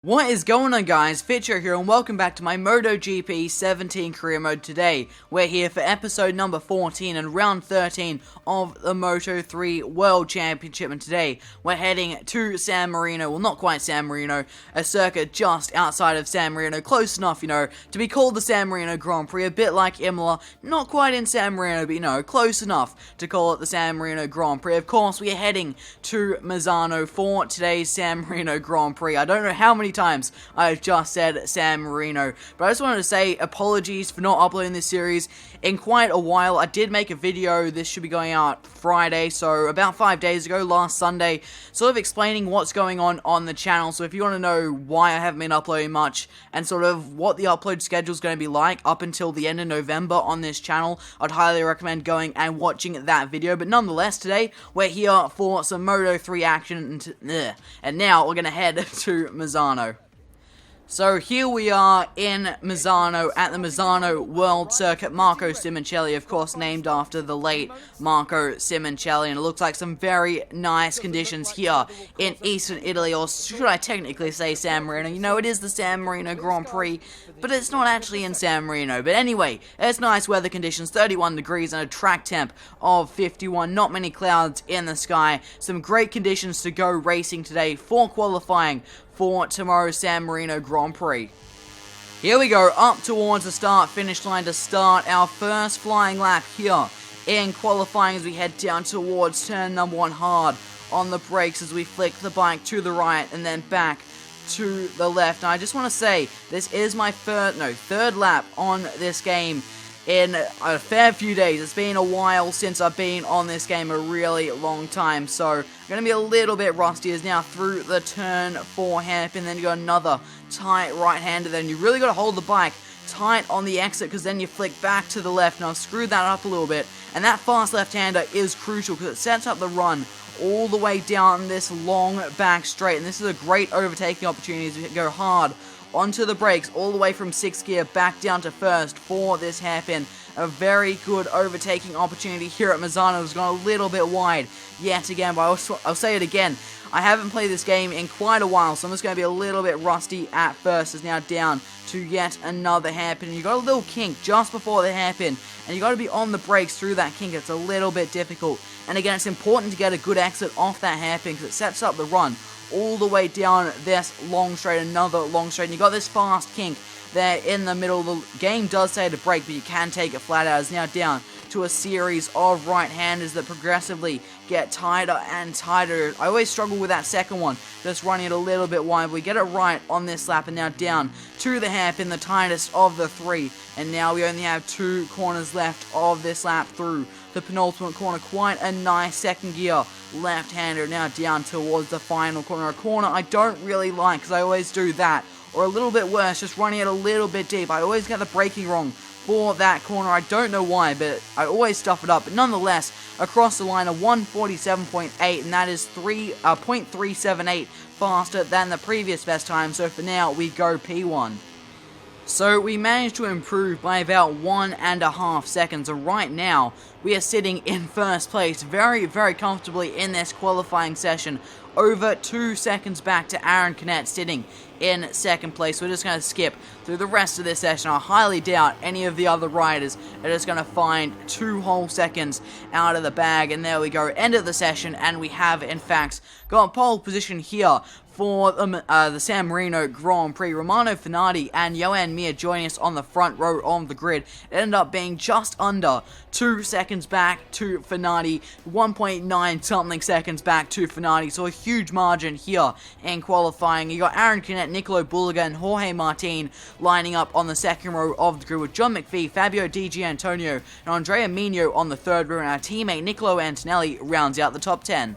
What is going on, guys? Fitcho here, and welcome back to my MotoGP 17 career mode today. We're here for episode number 14 and round 13 of the Moto3 World Championship, and today we're heading to San Marino. Well, not quite San Marino, a circuit just outside of San Marino, close enough, to be called the San Marino Grand Prix, a bit like Imola, not quite in San Marino, but close enough to call it the San Marino Grand Prix. Of course, we are heading to Misano for today's San Marino Grand Prix. I don't know how many times I've just said San Marino, but I just wanted to say apologies for not uploading this series in quite a while. I did make a video, this should be going out Friday, so about 5 days ago, last Sunday, sort of explaining what's going on the channel. So if you want to know why I haven't been uploading much and sort of what the upload schedule is going to be like up until the end of November on this channel, I'd highly recommend going and watching that video. But nonetheless, today we're here for some Moto3 action, and now we're going to head to Misano. So here we are in Misano, at the Misano World Circuit. Marco Simoncelli, of course, named after the late Marco Simoncelli, and it looks like some very nice conditions here in eastern Italy, or should I technically say San Marino? It is the San Marino Grand Prix, but it's not actually in San Marino. But anyway, it's nice weather conditions, 31 degrees and a track temp of 51, not many clouds in the sky. Some great conditions to go racing today for qualifying for tomorrow's San Marino Grand Prix. Here we go, up towards the start-finish line to start our first flying lap here in qualifying as we head down towards turn number 1 hard on the brakes as we flick the bike to the right and then back to the left. Now I just want to say, this is my third lap on this game in a fair few days. It's been a while since I've been on this game, a really long time, so I'm going to be a little bit rusty as now through the turn 4 hairpin, then you got another tight right-hander, then you really got to hold the bike tight on the exit because then you flick back to the left. Now I've screwed that up a little bit, and that fast left-hander is crucial because it sets up the run all the way down this long back straight, and this is a great overtaking opportunity as we go hard onto the brakes, all the way from 6th gear back down to 1st for this hairpin. A very good overtaking opportunity here at Misano. It's gone a little bit wide yet again, but I'll say it again. I haven't played this game in quite a while, so I'm just going to be a little bit rusty at first. It's now down to yet another hairpin. You got a little kink just before the hairpin, and you got to be on the brakes through that kink. It's a little bit difficult. And again, it's important to get a good exit off that hairpin because it sets up the run all the way down this long straight, another long straight, and you got this fast kink there in the middle. The game does say to brake, but you can take it flat out. It's now down to a series of right-handers that progressively get tighter and tighter. I always struggle with that second one, just running it a little bit wide. We get it right on this lap, and now down to the hairpin, the tightest of the 3, and now we only have 2 corners left of this lap through the penultimate corner. Quite a nice second gear left-hander now down towards the final corner. A corner I don't really like because I always do that, or a little bit worse, just running it a little bit deep. I always get the braking wrong for that corner. I don't know why, but I always stuff it up. But nonetheless, across the line, a 147.8, and that is 0.378 faster than the previous best time. So for now, we go P1. So we managed to improve by about 1.5 seconds, and right now we are sitting in first place very, very comfortably in this qualifying session, over 2 seconds back to Aaron Canet sitting in second place. We're just going to skip through the rest of this session. I highly doubt any of the other riders are just going to find 2 whole seconds out of the bag, and there we go, end of the session, and we have in fact got pole position here for the San Marino Grand Prix. Romano Fernando and Joan Mir joining us on the front row of the grid. It ended up being just under 2 seconds back to Fernando, 1.9 something seconds back to Fernando, so a huge margin here in qualifying. You got Aaron Canet, Nicolo Bulliga, and Jorge Martin lining up on the second row of the grid, with John McPhee, Fabio Di Gianantonio, and Andrea Mino on the third row, and our teammate Nicolo Antonelli rounds out the top 10.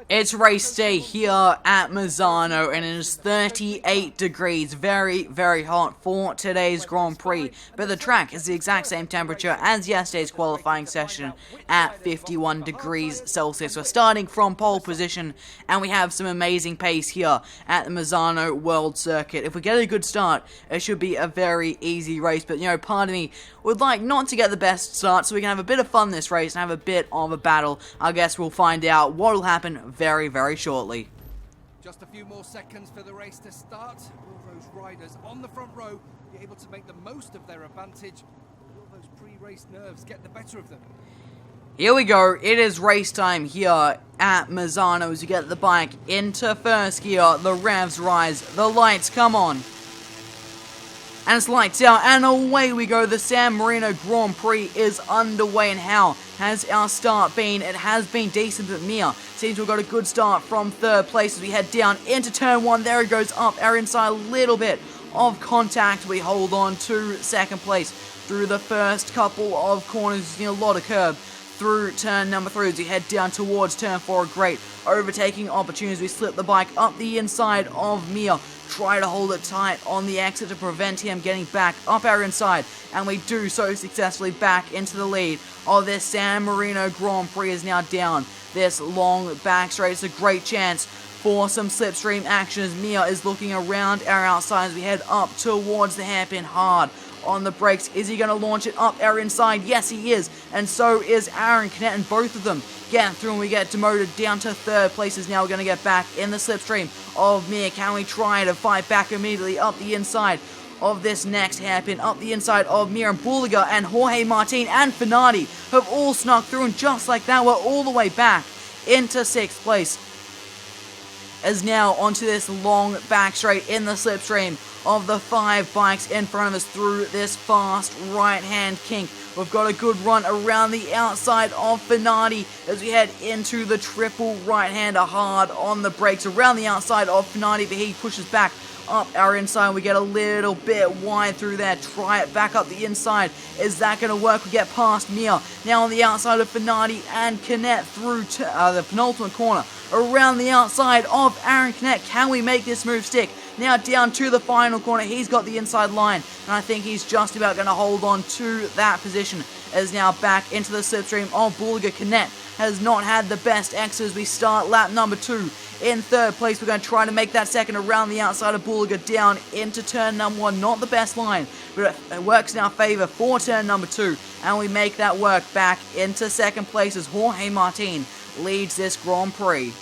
It's race day here at Misano, and it is 38 degrees, very, very hot for today's Grand Prix, but the track is the exact same temperature as yesterday's qualifying session at 51 degrees Celsius. We're starting from pole position, and we have some amazing pace here at the Misano World Circuit. If we get a good start, it should be a very easy race, but part of me would like not to get the best start so we can have a bit of fun this race and have a bit of a battle. I guess we'll find out what will happen very, very shortly. Just a few more seconds for the race to start. Will those riders on the front row be able to make the most of their advantage? Will those pre-race nerves get the better of them? Here we go, it is race time here at Misano as you get the bike into first gear, the revs rise, the lights come on. And it's lights out, and away we go. The San Marino Grand Prix is underway, and how has our start been? It has been decent, but Mia seems to have got a good start from third place as we head down into turn one. There it goes, up our inside, a little bit of contact. We hold on to second place through the first couple of corners, using a lot of curb through turn number 3 as we head down towards turn 4. A great overtaking opportunity. We slip the bike up the inside of Mia. Try to hold it tight on the exit to prevent him getting back up our inside, and we do so successfully back into the lead of this San Marino Grand Prix. Is now down this long back straight. It's a great chance for some slipstream action as Mia is looking around our outside as we head up towards the hairpin. Hard on the brakes. Is he going to launch it up our inside? Yes, he is. And so is Aaron Canet, and both of them get through, and we get demoted down to third place. Is now going to get back in the slipstream of Mia. Can we try to fight back immediately up the inside of this next hairpin? Up the inside of Mia, and Bulliger and Jorge Martin and Fernando have all snuck through, and just like that, we're all the way back into 6th place. As now onto this long back straight in the slipstream of the 5 bikes in front of us through this fast right-hand kink. We've got a good run around the outside of Fernando as we head into the triple right-hander. Hard on the brakes around the outside of Fernando, but he pushes back up our inside. We get a little bit wide through there. Try it back up the inside. Is that going to work? We get past Mia. Now on the outside of Fernando and Canet through to the penultimate corner. Around the outside of Aaron Canet. Can we make this move stick? Now down to the final corner. He's got the inside line, and I think he's just about going to hold on to that position. As now back into the slipstream of Bulliger. Canet has not had the best exit as we start lap number 2. In third place, we're going to try to make that second around the outside of Bulliger down into turn number 1. Not the best line, but it works in our favor for turn number 2. And we make that work back into second place as Jorge Martin leads this Grand Prix.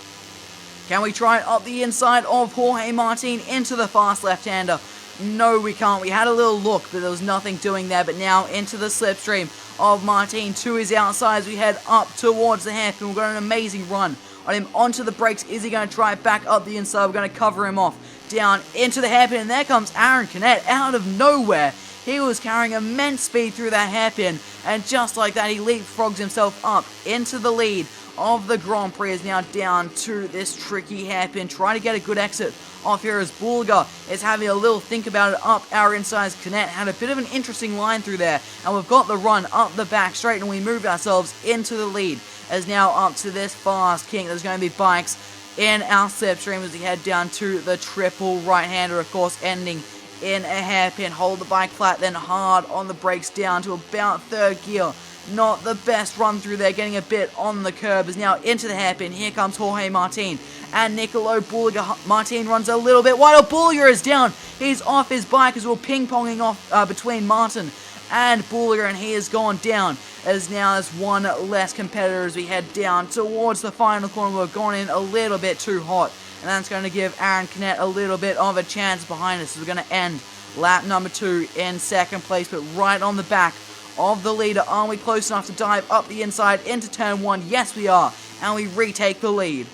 Can we try it up the inside of Jorge Martin into the fast left-hander? No, we can't. We had a little look, but there was nothing doing there. But now into the slipstream of Martin to his outside as we head up towards the hairpin. We've got an amazing run on him onto the brakes. Is he going to try it back up the inside? We're going to cover him off down into the hairpin, and there comes Aaron Canet out of nowhere. He was carrying immense speed through that hairpin, and just like that, he leapfrogs himself up into the lead of the Grand Prix. Is now down to this tricky hairpin. Trying to get a good exit off here as Bulliger is having a little think about it up our inside. Canet had a bit of an interesting line through there, and we've got the run up the back straight, and we moved ourselves into the lead. As now up to this fast kink, there's going to be bikes in our slipstream as we head down to the triple right-hander, of course, ending in a hairpin. Hold the bike flat, then hard on the brakes down to about third gear. Not the best run through there, getting a bit on the curb. Is now into the hairpin. Here comes Jorge Martin and Nicolo Bulliger. Martin runs a little bit wide. Oh, Bulliger is down. He's off his bike as we're ping-ponging off between Martin and Bulliger, and he has gone down. As now there's one less competitor as we head down towards the final corner. We've gone in a little bit too hot, and that's going to give Aaron Canet a little bit of a chance behind us. We're going to end lap number 2 in second place, but right on the back of the leader. Aren't we close enough to dive up the inside into turn 1? Yes, we are, and we retake the lead.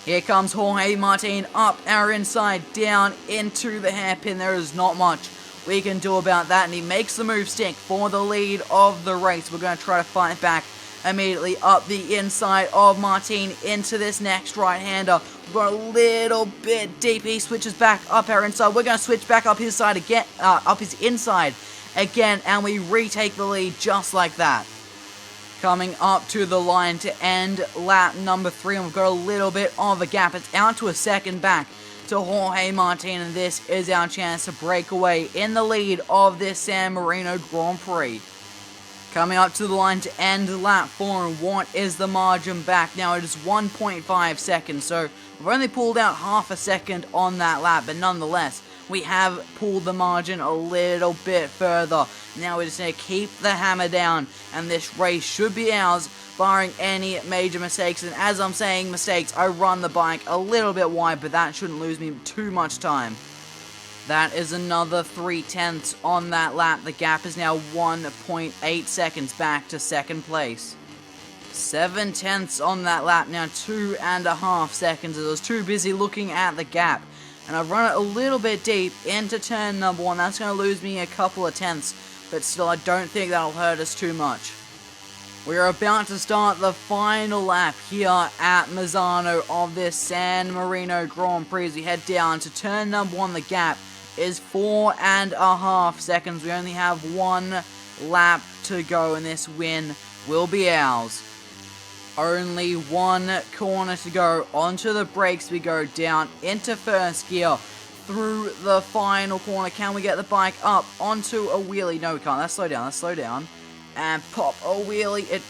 Here comes Jorge Martin up our inside, down into the hairpin. There is not much we can do about that, and he makes the move stick for the lead of the race. We're going to try to fight back immediately up the inside of Martin into this next right-hander. We've got a little bit deep. He switches back up our inside. We're going to switch back up his side again, up his inside again, and we retake the lead just like that. Coming up to the line to end lap number 3, and we've got a little bit of a gap. It's out to a second back to Jorge Martin, and this is our chance to break away in the lead of this San Marino Grand Prix. Coming up to the line to end lap 4, and what is the margin back? Now it is 1.5 seconds, so we've only pulled out half a second on that lap, but nonetheless, we have pulled the margin a little bit further. Now we just need to keep the hammer down, and this race should be ours barring any major mistakes. And as I'm saying mistakes, I run the bike a little bit wide, but that shouldn't lose me too much time. That is another 3/10 on that lap. The gap is now 1.8 seconds back to second place. 7/10 on that lap, now 2.5 seconds, as I was too busy looking at the gap. And I've run it a little bit deep into turn number 1. That's going to lose me a couple of tenths, but still I don't think that'll hurt us too much. We are about to start the final lap here at Misano of this San Marino Grand Prix. As we head down to turn number 1, the gap is 4.5 seconds. We only have 1 lap to go, and this win will be ours. Only 1 corner to go. Onto the brakes we go, down into first gear, through the final corner. Can we get the bike up onto a wheelie? No, we can't. Let's slow down, and pop a wheelie. It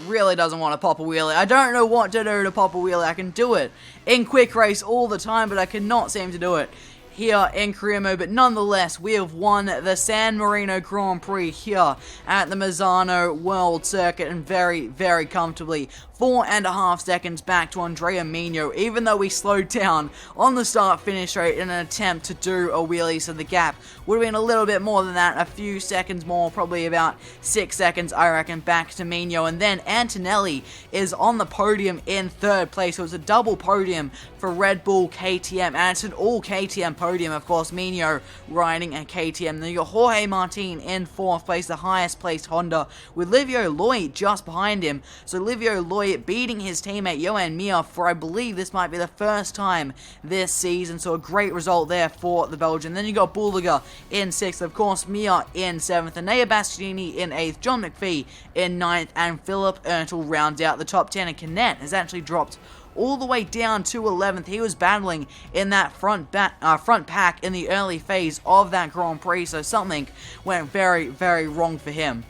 really doesn't want to pop a wheelie. I don't know what to do to pop a wheelie. I can do it in quick race all the time, but I cannot seem to do it here in career mode. But nonetheless, we have won the San Marino Grand Prix here at the Misano World Circuit, and very, very comfortably. 4.5 seconds back to Andrea Migno, even though we slowed down on the start-finish straight in an attempt to do a wheelie, so the gap would have been a little bit more than that, a few seconds more, probably about 6 seconds, I reckon, back to Migno. And then Antonelli is on the podium in third place, so it's a double podium for Red Bull KTM, and it's an all KTM podium, of course, Migno riding a KTM. Then you got Jorge Martin in fourth place, the highest placed Honda, with Livio Loy just behind him, so Livio Loy beating his teammate Johan Mir for, I believe, this might be the first time this season, so a great result there for the Belgian. Then you got Buliger in 6th, of course, Mir in 7th, Enea Bastianini in 8th, John McPhee in 9th, and Philip Ertl rounds out the top 10, and Canet has actually dropped all the way down to 11th. He was battling in that front pack in the early phase of that Grand Prix, so something went very, very wrong for him.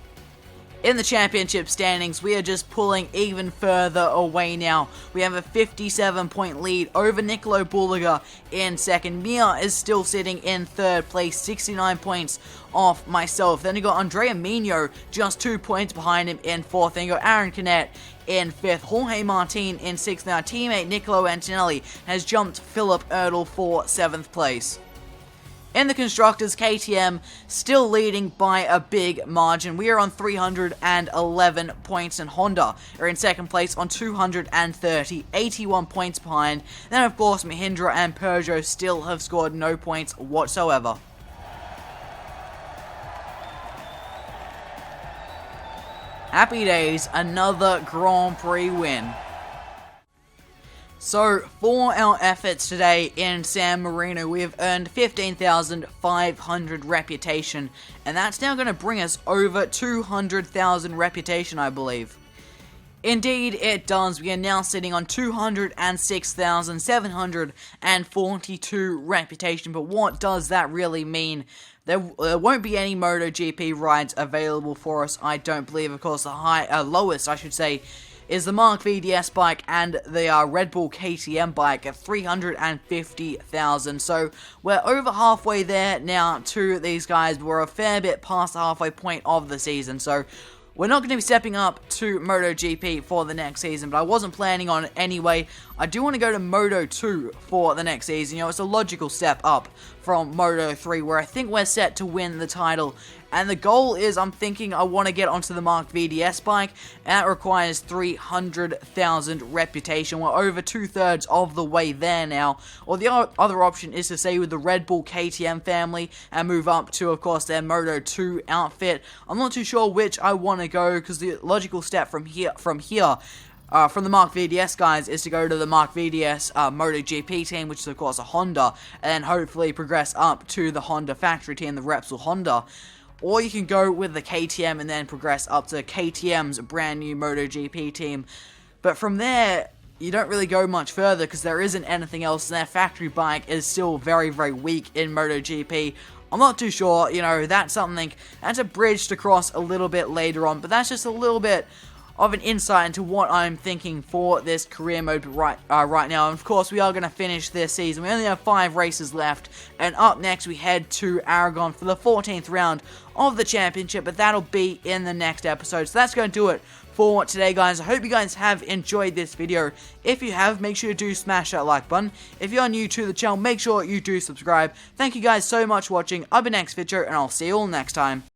In the championship standings, we are just pulling even further away now. We have a 57-point lead over Nicolo Buliger in second. Mir is still sitting in third place, 69 points off myself. Then you got Andrea Migno, just 2 points behind him in fourth. Then you got Aaron Canet in fifth. Jorge Martin in sixth. Now, teammate Nicolo Antonelli has jumped Philip Ertl for 7th place. In the Constructors, KTM still leading by a big margin. We are on 311 points, and Honda are in second place on 230, 81 points behind. Then, of course, Mahindra and Peugeot still have scored no points whatsoever. Happy days, another Grand Prix win. So, for our efforts today in San Marino, we have earned 15,500 reputation, and that's now going to bring us over 200,000 reputation, I believe. Indeed, it does. We are now sitting on 206,742 reputation, but what does that really mean? There won't be any MotoGP rides available for us, I don't believe. Of course, the lowest, I should say, is the Marc VDS bike and the Red Bull KTM bike at 350,000. So we're over halfway there now to these guys, but we're a fair bit past the halfway point of the season. So we're not going to be stepping up to MotoGP for the next season, but I wasn't planning on it anyway. I do want to go to Moto2 for the next season. You know, it's a logical step up from Moto3, where I think we're set to win the title. And the goal is, I'm thinking I want to get onto the Marc VDS bike, and that requires 300,000 reputation. We're over 2/3 of the way there now. Or the other option is to stay with the Red Bull KTM family and move up to, of course, their Moto2 outfit. I'm not too sure which I want to go, because the logical step from the Marc VDS guys is to go to the Marc VDS MotoGP team, which is of course a Honda, and then hopefully progress up to the Honda factory team, the Repsol Honda. Or you can go with the KTM and then progress up to KTM's brand new MotoGP team. But from there, you don't really go much further because there isn't anything else, and their factory bike is still very, very weak in MotoGP. I'm not too sure, you know, that's a bridge to cross a little bit later on, but that's just a little bit of an insight into what I'm thinking for this career mode right now. And of course, we are going to finish this season. We only have 5 races left, and up next we head to Aragon for the 14th round of the championship, but that'll be in the next episode. So that's going to do it for today, guys. I hope you guys have enjoyed this video. If you have, make sure you do smash that like button. If you are new to the channel, make sure you do subscribe. Thank you guys so much for watching. I've been Fitcho, and I'll see you all next time.